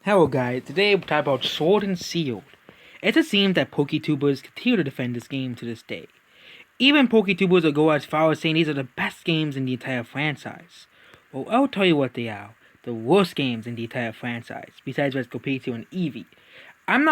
Hello guys, today we'll talk about Sword and Shield. It seems that PokeTubers continue to defend this game to this day. Even PokeTubers will go as far as saying these are the best games in the entire franchise. Well, I'll tell you what they are. The worst games in the entire franchise, besides Let's Go Pikachu and Eevee. I'm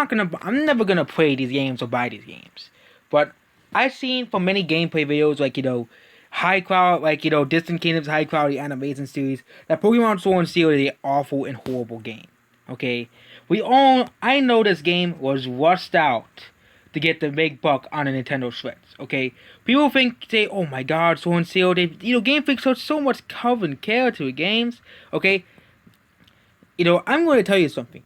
never gonna play these games or buy these games. But I've seen from many gameplay videos high quality, Distant Kingdoms high quality animation series, that Pokemon Sword and Shield is an awful and horrible game. Okay, I know this game was rushed out to get the big buck on a Nintendo Switch. Okay, people say, oh my God, Sword and Shield. Game Freak showed so much cover and care to the games. Okay, I'm going to tell you something.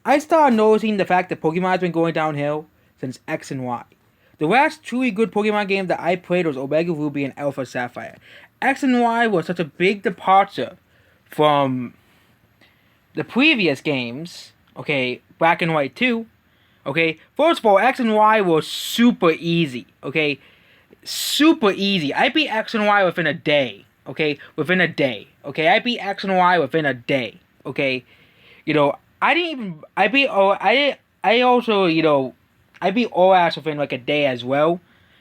I started noticing the fact that Pokemon has been going downhill since X and Y. The last truly good Pokemon game that I played was Omega Ruby and Alpha Sapphire. X and Y was such a big departure from the previous games, okay, Black and White 2, okay. First of all, X and Y was super easy, okay, super easy. I beat X and Y within a day, okay, I beat X and Y within a day, okay. I beat OAS within like a day as well,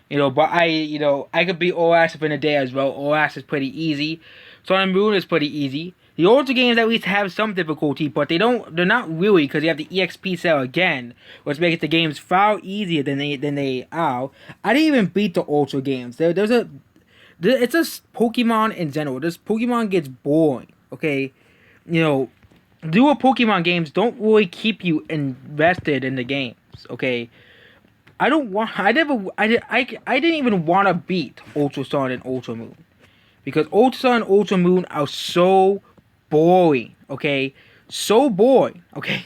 but I could beat OAS within a day as well. OAS is pretty easy. Sun and Moon is pretty easy. The older games at least have some difficulty, but they're not really, because you have the EXP cell again, which makes the games far easier than they are. I didn't even beat the Ultra games. It's just Pokemon in general. This Pokemon gets boring, okay? Newer Pokemon games don't really keep you invested in the games, okay? I didn't even want to beat Ultra Sun and Ultra Moon, because Ultra Sun and Ultra Moon are so boring, okay? So boring, okay?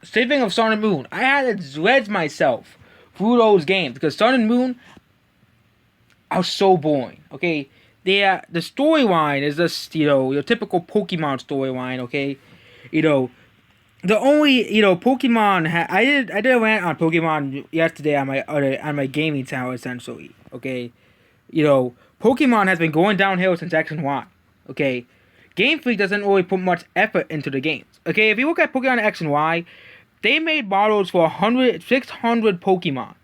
Speaking of Sun and Moon, I had to dredge myself through those games because Sun and Moon are so boring, okay? The storyline is just, your typical Pokemon storyline, okay? The only, Pokemon, I did a rant on Pokemon yesterday on my gaming channel, essentially, okay? Pokemon has been going downhill since X and Y, okay? Game Freak doesn't really put much effort into the games. Okay, if you look at Pokemon X and Y, they made models for 600 Pokemon.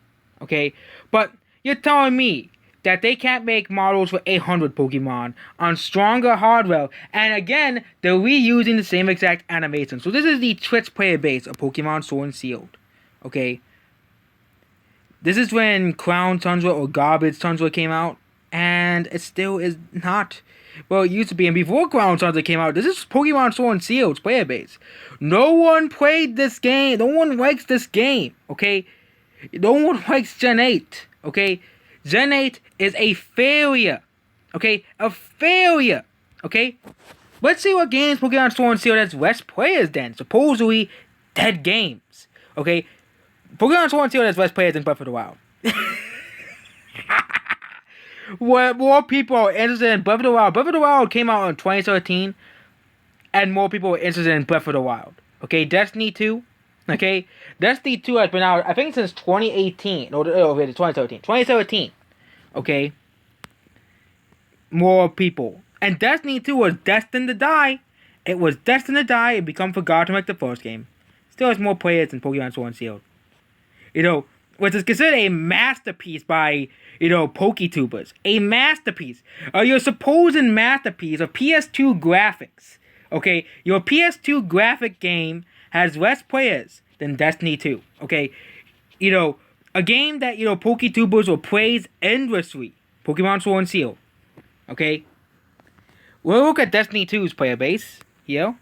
Okay, but you're telling me that they can't make models for 800 Pokemon on stronger hardware, and again, they're reusing the same exact animation. So this is the Twitch player base of Pokemon Sword and Shield. Okay, this is when Crown Tundra or Garbage Tundra came out, and it still is not. Well, it used to be, and before Crown Tundra came out, this is Pokemon Sword and Shield's player base. No one played this game. No one likes this game, okay? No one likes Gen 8, okay? Gen 8 is a failure, okay? A failure, okay? Let's see what games Pokemon Sword and Shield has less players than. Supposedly dead games, okay? Pokemon Sword and Shield has less players than Breath of the Wild. What more people are interested in Breath of the Wild. Breath of the Wild came out in 2013, and more people are interested in Breath of the Wild. Okay, Destiny 2. Okay, Destiny 2 has been out, I think, since 2018. No, 2017. 2017. Okay, more people. And Destiny 2 was destined to die. It was destined to die and become forgotten like the first game. Still has more players than Pokemon Sword and Shield. Which is considered a masterpiece by, PokeTubers. A masterpiece. Your supposed masterpiece of PS2 graphics. Okay? Your PS2 graphic game has less players than Destiny 2. Okay? A game that, PokeTubers will praise endlessly. Pokemon Sword and Shield. Okay? We'll look at Destiny 2's player base. Here,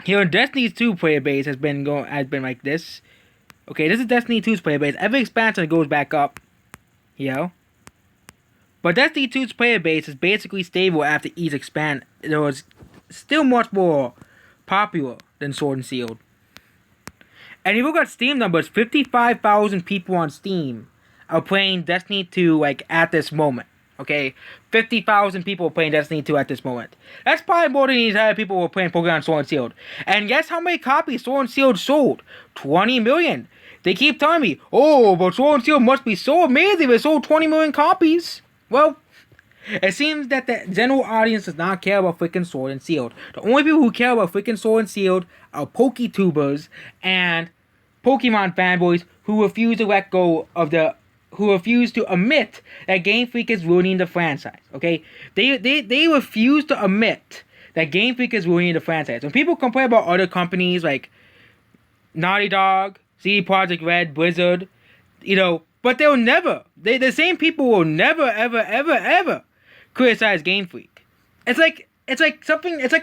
Destiny 2 player base has been like this. Okay, this is Destiny 2's player base. Every expansion it goes back up. But Destiny 2's player base is basically stable after each expand. It was still much more popular than Sword and Shield. And if you look at Steam numbers, 55,000 people on Steam are playing Destiny 2 at this moment. Okay, 50,000 people are playing Destiny 2 at this moment. That's probably more than the entire people who are playing Pokemon Sword and Shield. And guess how many copies Sword and Shield sold? 20 million. They keep telling me, oh, but Sword and Shield must be so amazing. It sold 20 million copies. Well, It seems that the general audience does not care about freaking Sword and Shield. The only people who care about freaking Sword and Shield are PokeTubers and Pokemon fanboys who refuse to let go of who refuse to admit that Game Freak is ruining the franchise. Okay, they refuse to admit that Game Freak is ruining the franchise. When people complain about other companies like Naughty Dog, CD Projekt Red, Blizzard, but they'll never. The same people will never, ever, ever, ever criticize Game Freak. It's like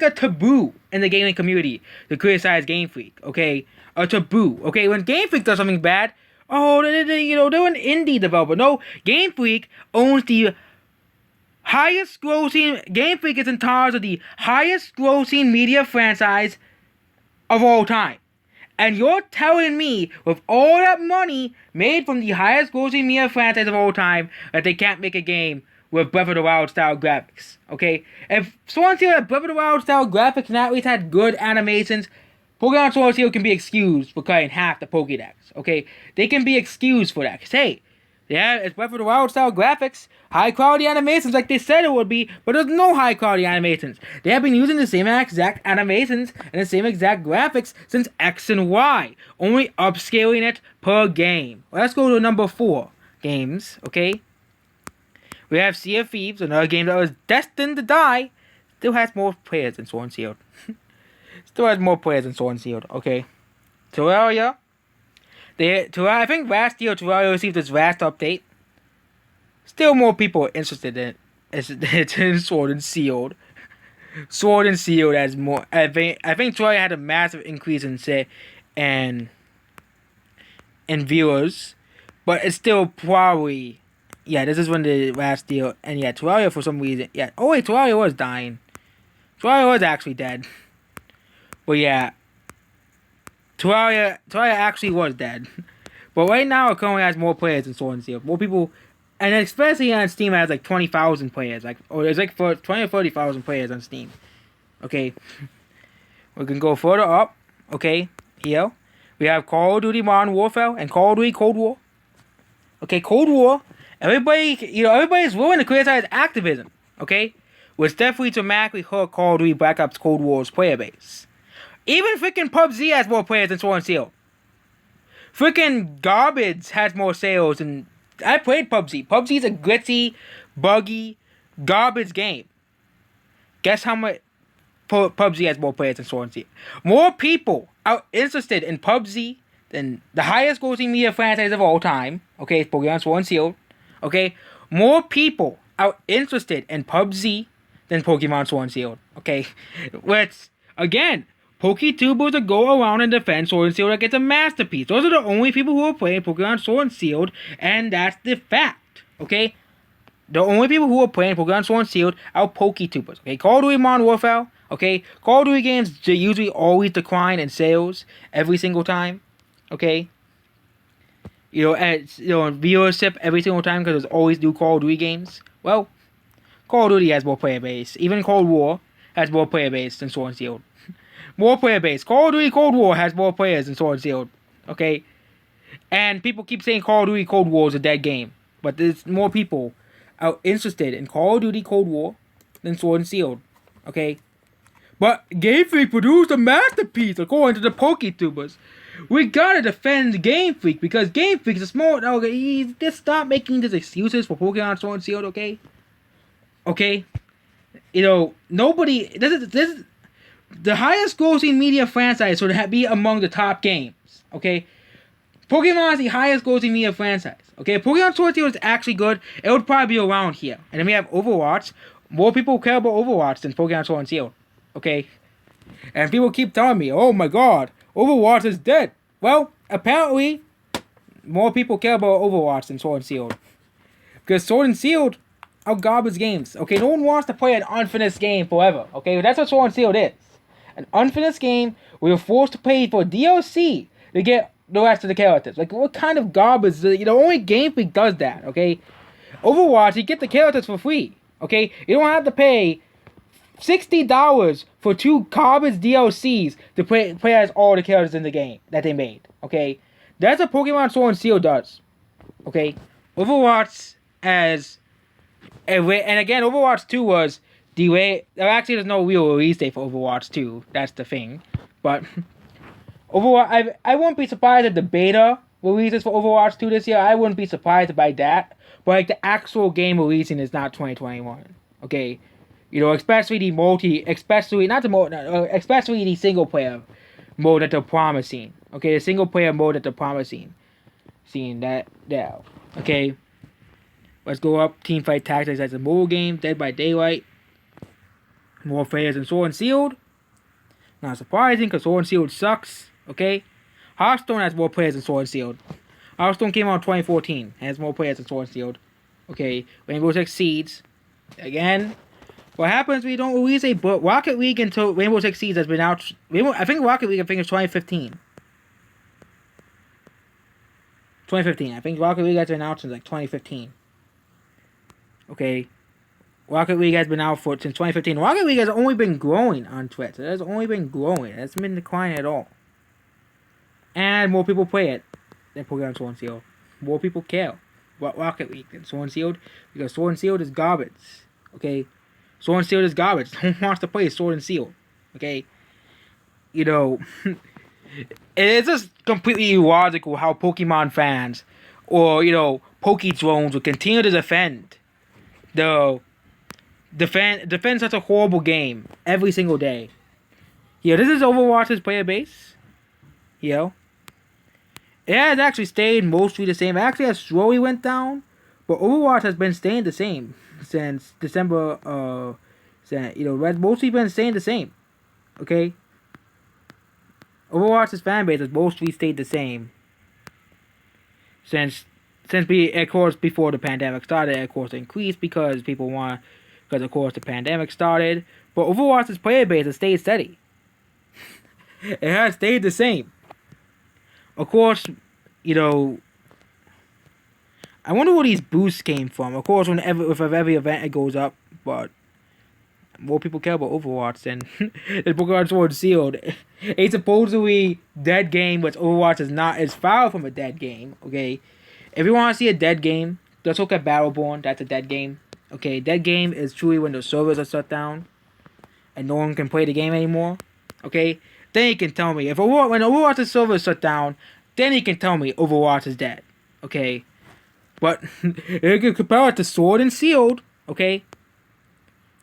a taboo in the gaming community to criticize Game Freak. Okay, a taboo. Okay, when Game Freak does something bad, they're an indie developer. No, Game Freak owns the highest grossing. Game Freak is in charge of the highest grossing media franchise of all time. And you're telling me, with all that money made from the highest grossing media franchise of all time, that they can't make a game with Breath of the Wild style graphics, okay? If Sword and Shield had Breath of the Wild style graphics and at least had good animations, Pokemon Sword and Shield can be excused for cutting half the Pokédex, okay? They can be excused for that. Because, hey, yeah, it's Breath of the Wild style graphics, high quality animations like they said it would be, but there's no high quality animations. They have been using the same exact animations and the same exact graphics since X and Y, only upscaling it per game. Well, let's go to number 4 games, okay? We have Sea of Thieves, another game that was destined to die. Still has more players than Sword and Shield. Still has more players than Sword and Shield, okay? Terraria. I think last year Terraria received its last update. Still more people interested in Sword and Shield. Sword and Shield has more. I think Terraria had a massive increase in viewers, but it's still probably. Yeah, this is when the last deal, and yeah, Terraria for some reason, yeah. Oh wait, Terraria was dying. Terraria was actually dead. But yeah, Terraria actually was dead. But right now, it currently has more players than Sword and Shield. More people, and especially on Steam, it has like 20,000 players. There's like 20 or 30,000 players on Steam. Okay, we can go further up. Okay, here we have Call of Duty Modern Warfare and Call of Duty Cold War. Okay, Cold War. Everybody's willing to criticize Activision, okay? Which definitely dramatically hurt Call of Duty Black Ops Cold War's player base. Even freaking PUBG has more players than Sword and Shield. Freaking Garbage has more sales than... I played PUBG. PUBG is a glitzy, buggy, garbage game. Guess how much PUBG has more players than Sword and Shield? More people are interested in PUBG than the highest grossing media franchise of all time, okay? Pokemon Sword and Shield. Okay, more people are interested in PUBG than Pokemon Sword and Shield. Okay, which again, PokeTubers that go around and defend Sword and Shield like it's a masterpiece. Those are the only people who are playing Pokemon Sword and Shield, and that's the fact. Okay, the only people who are playing Pokemon Sword and Shield are PokeTubers. Okay, Call of Duty Modern Warfare. Okay, Call of Duty games usually always decline in sales every single time. Okay. Viewership every single time because there's always new Call of Duty games. Well, Call of Duty has more player base. Even Cold War has more player base than Sword and Shield. More player base. Call of Duty Cold War has more players than Sword and Shield. Okay? And people keep saying Call of Duty Cold War is a dead game. But there's more people are interested in Call of Duty Cold War than Sword and Shield. Okay? But Game Freak produced a masterpiece according to the PokeTubers. We gotta defend Game Freak because Game Freak is a small. Okay, just stop making these excuses for Pokemon Sword and Shield. Okay, okay. Nobody. This is the highest grossing media franchise, so to be among the top games. Okay, Pokemon is the highest grossing media franchise. Okay, Pokemon Sword and Shield is actually good. It would probably be around here. And then we have Overwatch. More people care about Overwatch than Pokemon Sword and Shield. Okay, and people keep telling me, "Oh my God, Overwatch is dead." Well, apparently, more people care about Overwatch than Sword and Shield. Because Sword and Shield are garbage games. Okay, no one wants to play an unfinished game forever. Okay, that's what Sword and Shield is. An unfinished game where you're forced to pay for DLC to get the rest of the characters. Like, what kind of garbage? Only Game Freak does that. Okay, Overwatch, you get the characters for free. Okay, you don't have to pay $60 for 2 garbage DLCs to play as all the characters in the game that they made. Okay, that's what Pokemon Sword and Shield does. Okay, Overwatch has And again, Overwatch 2 was delayed. Actually, there's no real release date for Overwatch 2. That's the thing. But Overwatch, I wouldn't be surprised if the beta releases for Overwatch 2 this year. I wouldn't be surprised by that. But like the actual game releasing is not 2021. Okay, especially the especially the single player mode that they're promising. Okay, the single player mode that they're promising. Seeing that now. Okay. Let's go up. Teamfight Tactics as a mobile game. Dead by Daylight. More players than Sword and Shield. Not surprising, because Sword and Shield sucks. Okay? Hearthstone has more players than Sword and Shield. Hearthstone came out in 2014. Has more players than Sword and Shield. Okay? Rainbow Six Siege. Again. What happens when you don't release a book? Rocket League until Rainbow Six Siege has been out. I think Rocket League, is 2015. 2015. I think Rocket League has been out since like 2015. Okay, Rocket League has been out since 2015. Rocket League has only been growing on Twitch. It has only been growing. It hasn't been declining at all. And more people play it than Pokemon Sword and Shield. More people care about Rocket League than Sword and Shield, because Sword and Shield is garbage. Okay, Sword and Shield is garbage. No one wants to play Sword and Shield. Okay, it's just completely illogical how Pokemon fans or Poke drones will continue to defend such a horrible game every single day. This is Overwatch's player base. It has actually stayed mostly the same. Actually, has slowly went down, but Overwatch has been staying the same since December. It's mostly been staying the same. Okay. Overwatch's fan base has mostly stayed the same since of course, before the pandemic started. Of course, it increased because of course the pandemic started. But Overwatch's player base has stayed steady. It has stayed the same. Of course, I wonder where these boosts came from. Of course, with every event it goes up, but more people care about Overwatch than Pokemon Sword and Shield. A supposedly dead game, but Overwatch is not. Is far from a dead game. Okay, if you want to see a dead game, let's look at Battleborn. That's a dead game. Okay, dead game is truly when the servers are shut down and no one can play the game anymore. Okay, then you can tell me when Overwatch's server is shut down. Then you can tell me Overwatch is dead. Okay, but you can compare it to Sword and Shield. Okay.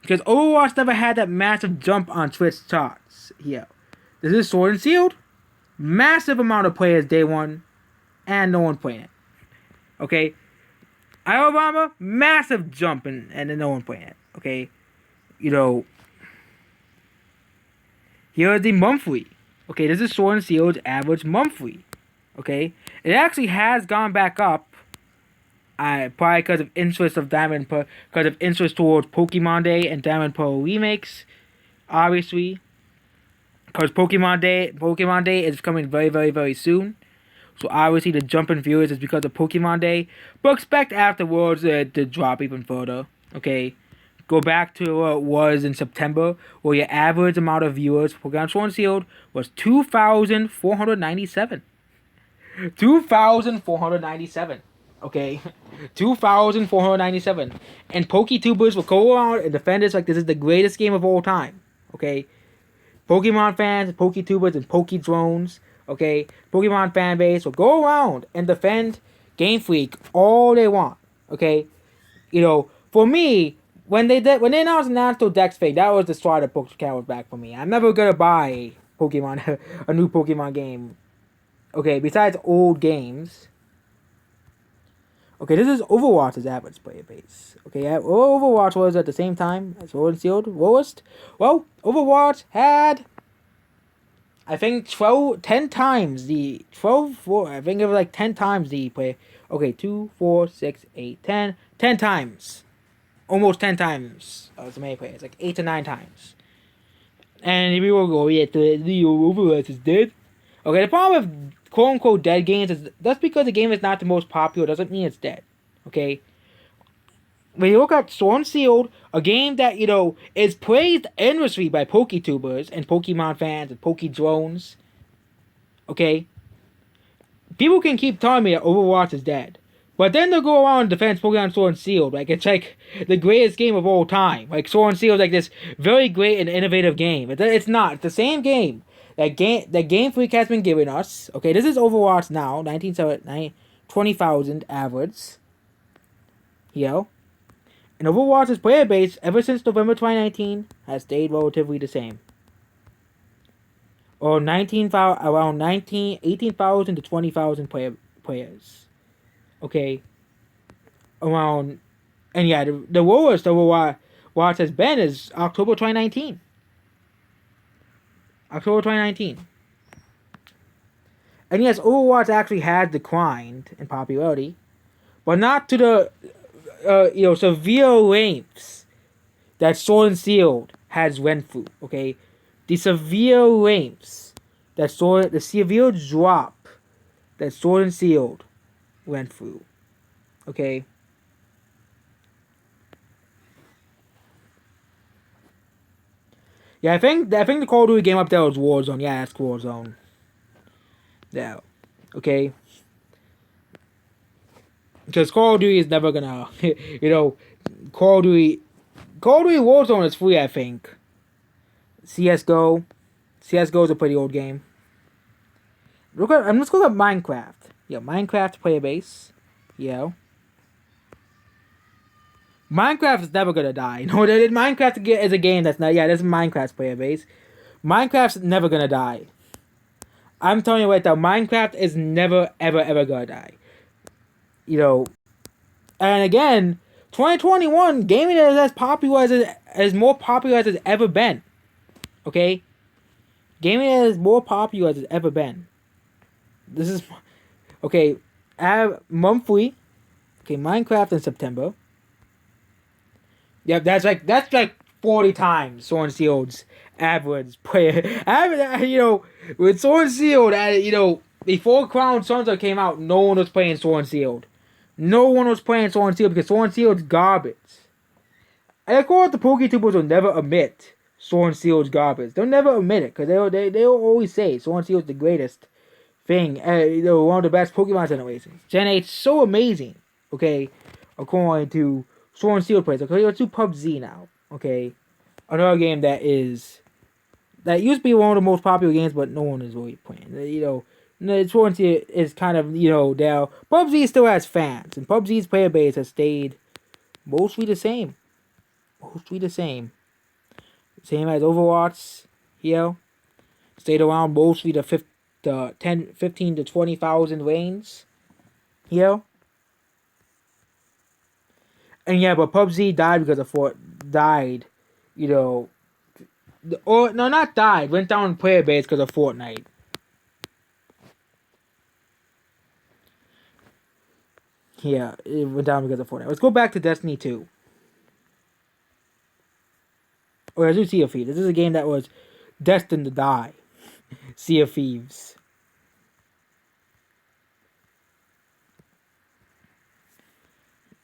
Because Overwatch never had that massive jump on Twitch charts. This is Sword and Shield. Massive amount of players day one. And no one playing it. Okay. Alabama, massive jump and then no one playing it. Okay. Here is the monthly. Okay, this is Sword and Shield's average monthly. Okay. It actually has gone back up. Probably because of interest towards Pokemon Day and Diamond Pearl remakes, obviously. Because Pokemon Day is coming very, very, very soon. So obviously the jump in viewers is because of Pokemon Day. But expect afterwards to drop even further. Okay, go back to what it was in September, where your average amount of viewers for Pokemon Sword and Shield was 2,497. 2,497. Okay, 2,497. And PokeTubers will go around and defend this like this is the greatest game of all time. Okay, Pokemon fans, PokeTubers, and Pokedrones. Okay, Pokemon fan base will go around and defend Game Freak all they want. Okay, for me, when they announced the National Dex thing, that was the start of Pokemon was back for me. I'm never gonna buy a new Pokemon game. Okay, besides old games. Okay, this is Overwatch's average player base. Okay, Overwatch was at the same time as Sword and Shield lowest. Well, Overwatch had, I think, 10 times the 10 times the play. Okay, 2, 4, 6, 8, 10. 10 times. Almost 10 times as many players. Like 8 to 9 times. And if we will go, the Overwatch is dead. Okay, the problem with quote-unquote dead games is just because the game is not the most popular doesn't mean it's dead. Okay? When you look at Sword and Shield, a game that, is praised endlessly by PokeTubers and Pokemon fans and Pokedrones. Okay? People can keep telling me that Overwatch is dead. But then they'll go around and defend Pokemon Sword and Shield. Like, it's like the greatest game of all time. Like, Sword and Shield is like this very great and innovative game. It's not. It's the same game. That Game Freak has been giving us. Okay, this is Overwatch now. 20,000 average. You know? And Overwatch's player base, ever since November 2019, has stayed relatively the same. Or 18,000 to 20,000 players. Okay? Around, and yeah, the lowest Overwatch has been is October 2019. October 2019. And yes, Overwatch actually has declined in popularity, but not to the severe lengths that Sword and Shield has went through. Okay, the severe lengths the severe drop that Sword and Shield went through. Okay. Yeah, I think the Call of Duty game up there was Warzone. Yeah, that's Warzone. Yeah. Okay. Because Call of Duty is never gonna, Call of Duty Warzone is free, I think. CS:GO is a pretty old game. Let's go at Minecraft. Yeah, Minecraft player base. Yeah. Minecraft is never gonna die. No, Minecraft is a game that's not. Yeah, this is Minecraft's player base. Minecraft's never gonna die. I'm telling you right now, Minecraft is never, ever, ever gonna die. And again, 2021 gaming is as more popular as it's ever been. Okay, gaming is more popular as it's ever been. This is okay. Monthly. Okay, Minecraft in September. Yep, that's like 40 times Sword and Shield's average player. With Sword and Shield, before Crown Sunset came out, no one was playing Sword and Shield. No one was playing Sword and Shield because Sword and Shield's garbage. And of course, the PokeTubers will never admit Sword and Shield's garbage. They'll never admit it because they'll always say Sword and Shield's the greatest thing. One of the best Pokemon generations. Gen 8's so amazing. Okay, according to Sword and Shield players. Okay, let's do PUBG now. Okay, another game that used to be one of the most popular games, but no one is really playing. Sword and Shield is kind of down. PUBG still has fans, and PUBG's player base has stayed mostly the same. Same as Overwatch. Stayed around mostly the 15 to 20,000 range. And yeah, but PUBG died because of died, or no, not died. Went down in player base because of Fortnite. Yeah, it went down because of Fortnite. Let's go back to Destiny 2. Or let's do Sea of Thieves. This is a game that was destined to die. Sea of Thieves.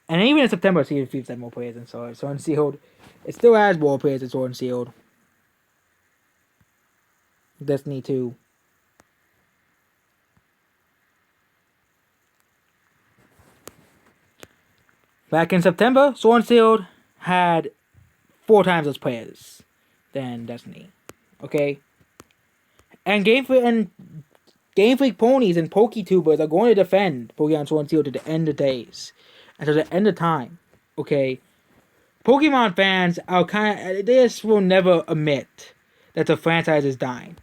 And even in September, Sea of Thieves had more players than Sword and Shield. It still has more players than Sword and Shield. Destiny 2. Back in September, Sword and Shield had 4 times as players than Destiny. Okay? And Game Freak ponies and PokeTubers are going to defend Pokemon Sword and Shield to the end of days. And to the end of time. Okay? Pokemon fans are they just will never admit that the franchise is dying.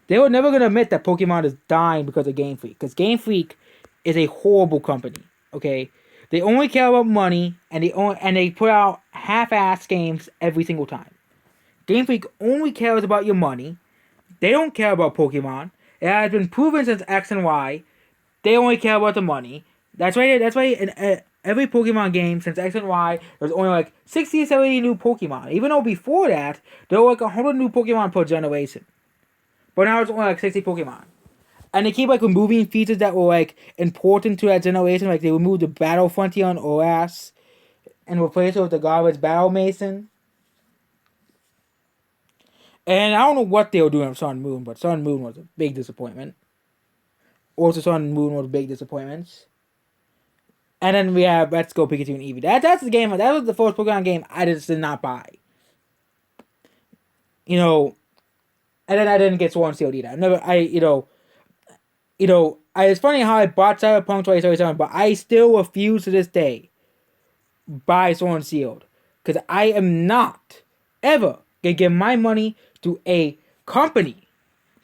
They were never going to admit that Pokemon is dying because of Game Freak. Because Game Freak is a horrible company. Okay? They only care about money, and they put out half-ass games every single time. Game Freak only cares about your money. They don't care about Pokemon. It has been proven since X and Y. They only care about the money. That's why in every Pokemon game since X and Y, there's only like 60 or 70 new Pokemon. Even though before that, there were like 100 new Pokemon per generation. But now it's only like 60 Pokemon. And they keep like removing features that were like important to that generation. Like they removed the Battle Frontier on OS and replaced it with the garbage Battle Mason. And I don't know what they were doing with Sun and Moon, but Sun and Moon was a big disappointment. Also, Sun and Moon was big disappointments. And then we have Let's Go Pikachu and Eevee. That's the game. That was the first Pokemon game I just did not buy. You know, and then I didn't get Sword and Shield either. I never. It's funny how I bought Cyberpunk 2077, but I still refuse to this day buy Sword and Shield because I am not ever gonna give my money to a company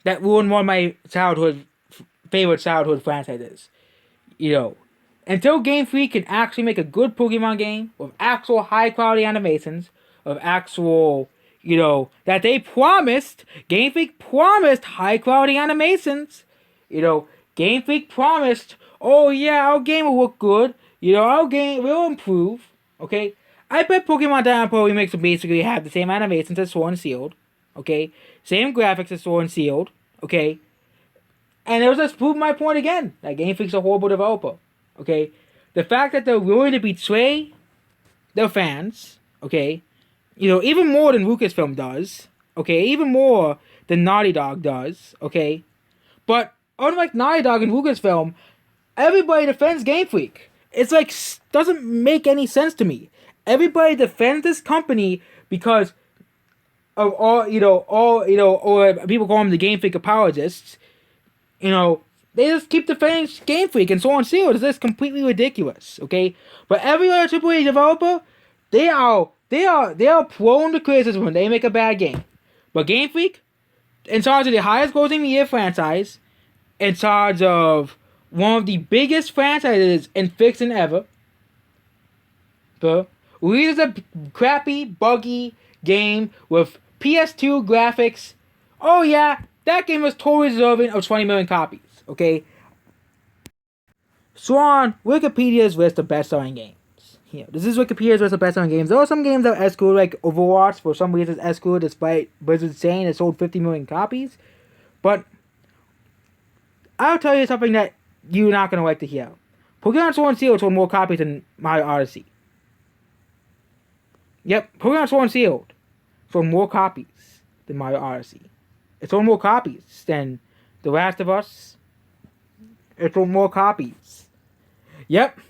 that ruined one of my favorite childhood franchises. Until Game Freak can actually make a good Pokemon game with actual high quality animations, of actual, that they promised, Game Freak promised high quality animations. Game Freak promised, oh yeah, our game will look good. Our game will improve. Okay? I bet Pokemon Diamond Pearl remakes will basically have the same animations as Sword and Shield. Okay? Same graphics as Sword and Shield. Okay? And it'll just prove my point again, that Game Freak's a horrible developer. Okay? The fact that they're willing to betray their fans, okay? Even more than Lucasfilm does, okay? Even more than Naughty Dog does, okay? But unlike Naughty Dog and Lucasfilm, everybody defends Game Freak. It's like, doesn't make any sense to me. Everybody defends this company because of or people call them the Game Freak apologists. They just keep defending Game Freak and so on. It's just completely ridiculous, okay? But every other AAA developer, they are prone to criticism when they make a bad game. But Game Freak, in charge of the highest grossing year franchise, in charge of one of the biggest franchises in fiction ever, releases a crappy, buggy game with PS2 graphics. Oh yeah, that game was totally deserving of 20 million copies. Okay. So on Wikipedia's list of best-selling games. This is Wikipedia's list of best-selling games. There are some games that are as good, like Overwatch. For some reason, it's as good, despite Blizzard saying it sold 50 million copies. But I'll tell you something that you're not gonna like to hear. Pokemon Sword and Shield sold more copies than Mario Odyssey. Yep, Pokemon Sword and Shield sold more copies than Mario Odyssey. It sold more copies than The Last of Us. It sold more copies. Yep.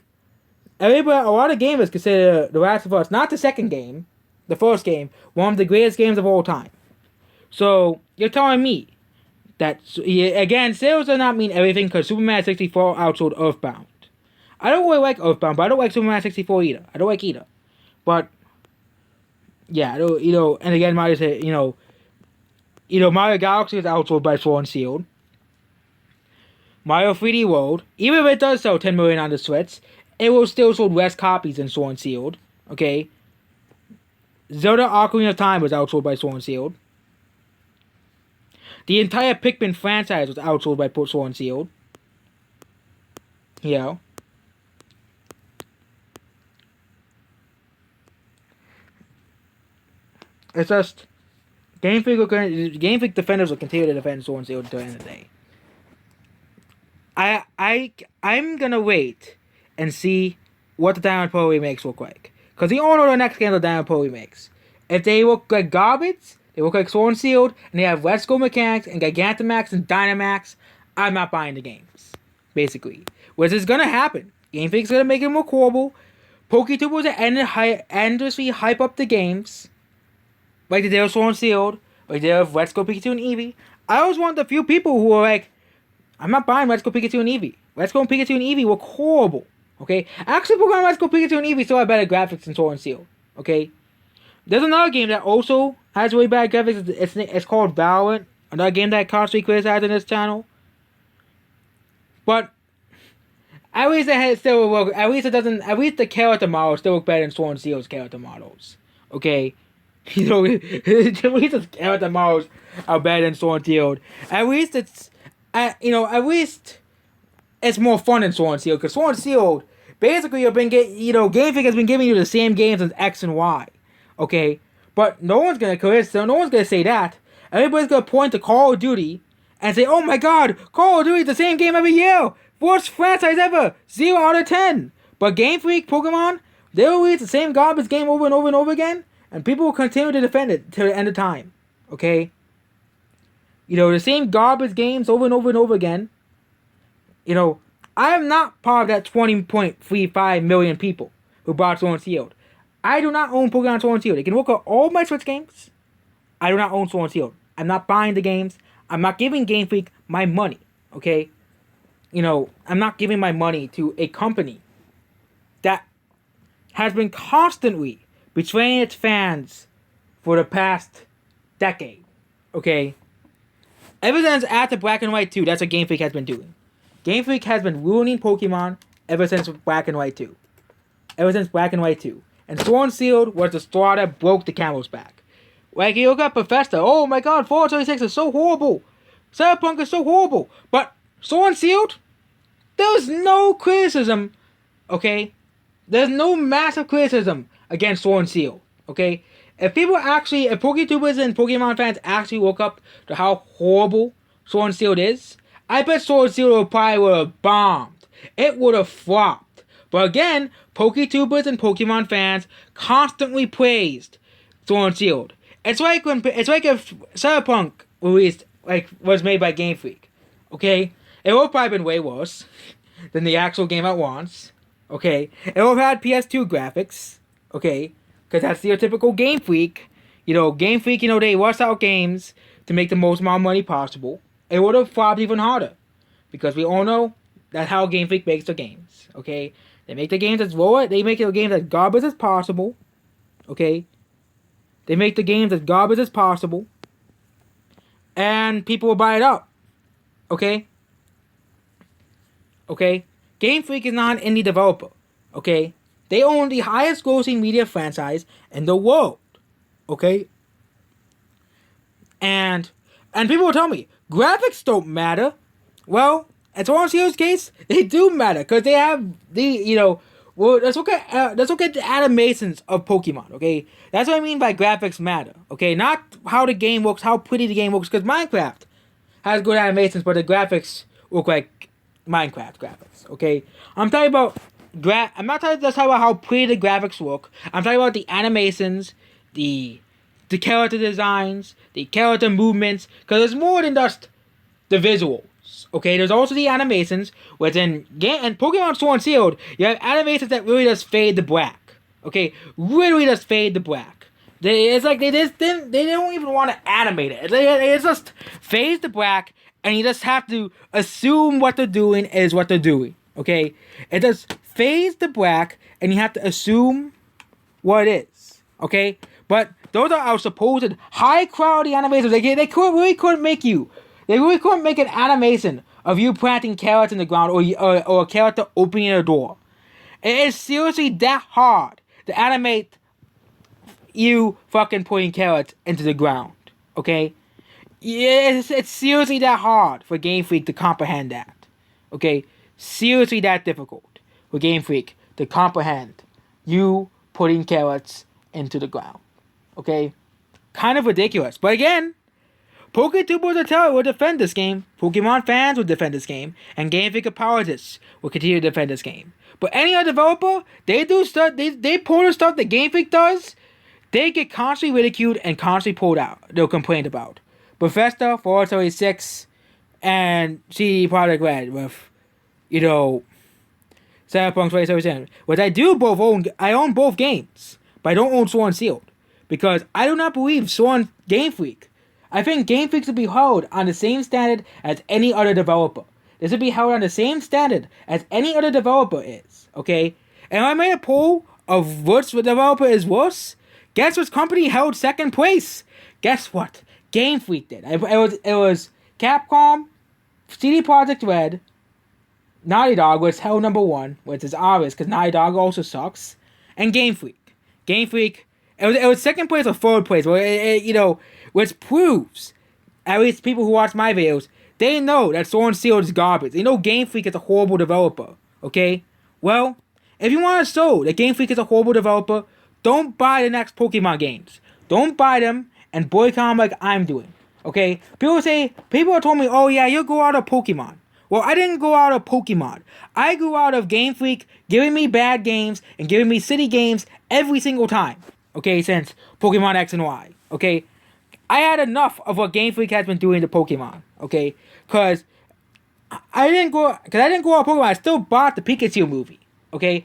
A lot of gamers consider The Last of Us, not the second game, the first game, one of the greatest games of all time. So, you're telling me that, again, sales do not mean everything, because Superman 64 outsold Earthbound. I don't really like Earthbound, but I don't like Superman 64 either. I don't like either. But, yeah, and again, Mario said, Mario Galaxy is outsold by Sword and Shield. Mario 3D World, even if it does sell 10 million on the Switch, it will still sell less copies than Sword and Shield. Okay? Zelda Ocarina of Time was outsold by Sword and Shield. The entire Pikmin franchise was outsold by Sword and Shield. It's just Game Freak defenders will continue to defend Sword and Shield until the end of the day. I'm gonna wait and see what the Diamond Pearl remakes look like, because we all know the next game the Diamond Pearl remakes. If they look like garbage, they look like Sword and Shield, and they have Let's Go mechanics and Gigantamax and Dynamax, I'm not buying the games. Basically, which is gonna happen. Game Freak's gonna make them look horrible. PokeTubers are endlessly hype up the games, like they did with Sword and Shield, like they did with Let's Go Pikachu and Eevee. I was one of the few people who were like, I'm not buying Let's Go Pikachu and Eevee. Let's Go Pikachu and Eevee look horrible. Okay? Actually, Pokemon Let's Go Pikachu and Eevee still have better graphics than Sword and Shield. Okay? There's another game that also has really bad graphics. It's called Valorant. Another game that I constantly criticize on this channel. But at least it still work. At least the character models still look better than Sword and Shield's character models. Okay? At least the character models are better than Sword and Shield. At least at least it's more fun than Sword and Shield, because Sword and Shield, basically, Game Freak has been giving you the same games as X and Y, okay? But no one's gonna say that. Everybody's gonna point to Call of Duty and say, "Oh my God, Call of Duty is the same game every year, worst franchise ever, 0 out of 10." But Game Freak, Pokemon, they'll release the same garbage game over and over and over again, and people will continue to defend it till the end of time, okay? The same garbage games over and over and over again. I am not part of that 20.35 million people who bought Sword and Shield. I do not own Pokemon Sword and Shield. You can look at all my Switch games. I do not own Sword and Shield. I'm not buying the games. I'm not giving Game Freak my money. Okay? I'm not giving my money to a company that has been constantly betraying its fans for the past decade. Okay? Ever since after Black and White 2, that's what Game Freak has been doing. Game Freak has been ruining Pokemon ever since Black and White 2. Ever since Black and White 2. And Sword and Shield was the straw that broke the camel's back. Like, you look at Professor, oh my god, Fallout 76 is so horrible. Cyberpunk is so horrible. But Sword and Shield, there was no criticism, okay? There's no massive criticism against Sword and Shield, okay? If PokeTubers and Pokemon fans actually woke up to how horrible Sword and Shield is, I bet Sword and Shield probably would have bombed. It would have flopped. But again, PokeTubers and Pokemon fans constantly praised Sword and Shield. It's like if Cyberpunk was made by Game Freak, okay? It would have probably been way worse than the actual game at once, okay? It would have had PS2 graphics, okay? Because that's your typical Game Freak. Game Freak, they rush out games to make the most amount of money possible. It would have flopped even harder. Because we all know that's how Game Freak makes their games, okay? They make the games they make the games as garbage as possible, okay? They make the games as garbage as possible. And people will buy it up, okay? Okay? Game Freak is not an indie developer, okay? They own the highest grossing media franchise in the world. Okay? And people will tell me, graphics don't matter. Well, in Sword and Shield's case, they do matter. Because they have let's look at the animations of Pokemon, okay? That's what I mean by graphics matter, okay? Not how the game looks, how pretty the game looks, because Minecraft has good animations, but the graphics look like Minecraft graphics, okay? I'm talking about I'm not just talking about how pretty the graphics look. I'm talking about the animations, the character designs, the character movements, because there's more than just the visuals. Okay, there's also the animations, which in Pokemon Sword and Shield, you have animations that really just fade to black. Okay, really just fade to black. It's like they don't even want to animate it. It just fades to black, and you just have to assume what they're doing is what they're doing. Okay, it just fades to black, and you have to assume what it is. Okay, but those are our supposed high quality animations. They really couldn't make an animation of you planting carrots in the ground or a character opening a door. It is seriously that hard to animate you fucking putting carrots into the ground. Okay, it's seriously that hard for Game Freak to comprehend that. Okay. Seriously that difficult for Game Freak to comprehend you putting carrots into the ground. Okay? Kind of ridiculous. But again, PokeTubers will defend this game. Pokemon fans will defend this game. And Game Freak apologists will continue to defend this game. But any other developer, they do stuff, they pull the stuff that Game Freak does, they get constantly ridiculed and constantly pulled out. They'll complain about. Bethesda, Fallout 76, and CD Projekt Red with Cyberpunk 2077. Which I own both games, but I don't own Sword and Shield. Because I do not believe Game Freak. I think Game Freak should be held on the same standard as any other developer. They should be held on the same standard as any other developer is. Okay? And I made a poll of which developer is worse. Guess which company held second place? Guess what? Game Freak did. It was Capcom, CD Projekt Red, Naughty Dog, which held number one, which is obvious because Naughty Dog also sucks, and Game Freak. Game Freak, it was second place or third place, which proves, at least people who watch my videos, they know that Sword and Shield is garbage. They know Game Freak is a horrible developer, okay? Well, if you want to show that Game Freak is a horrible developer, don't buy the next Pokemon games. Don't buy them and boycott them like I'm doing, okay? People told me, oh yeah, you'll go out of Pokemon. Well, I didn't go out of Pokemon. I grew out of Game Freak giving me bad games and giving me shitty games every single time. Okay, since Pokemon X and Y. Okay, I had enough of what Game Freak has been doing to Pokemon. Okay, because I didn't go out Pokemon. I still bought the Pikachu movie. Okay,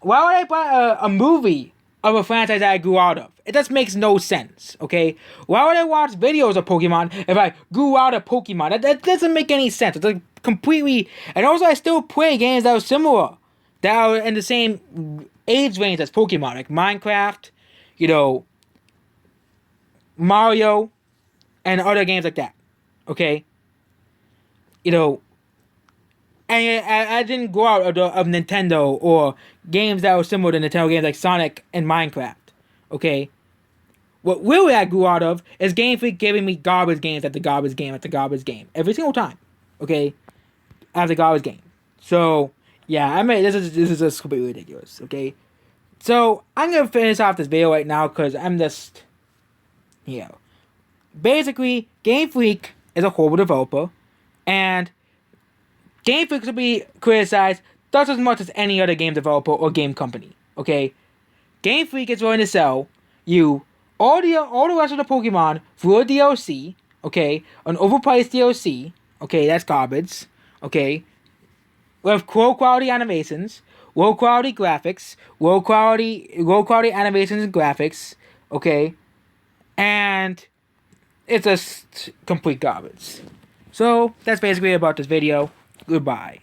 why would I buy a movie of a franchise that I grew out of? It just makes no sense. Okay, why would I watch videos of Pokemon if I grew out of Pokemon? That doesn't make any sense. It's like completely. And also, I still play games that are similar, that are in the same age range as Pokemon, like Minecraft, you know, Mario, and other games like that. Okay, you know, and I didn't go out of Nintendo or games that were similar to Nintendo games like Sonic and Minecraft. Okay, what really I grew out of is Game Freak giving me garbage games at the garbage game every single time. Okay, as a garbage game. So yeah, I mean this is just completely ridiculous. Okay, so I'm gonna finish off this video right now because I'm just, you know, basically Game Freak is a horrible developer, and Game Freak should be criticized just as much as any other game developer or game company. Okay, Game Freak is willing to sell you all the rest of the Pokemon for a DLC. Okay, an overpriced DLC. Okay, that's garbage. Okay, with low quality animations, low quality graphics, low quality animations and graphics. Okay, and it's just complete garbage. So that's basically about this video. Goodbye.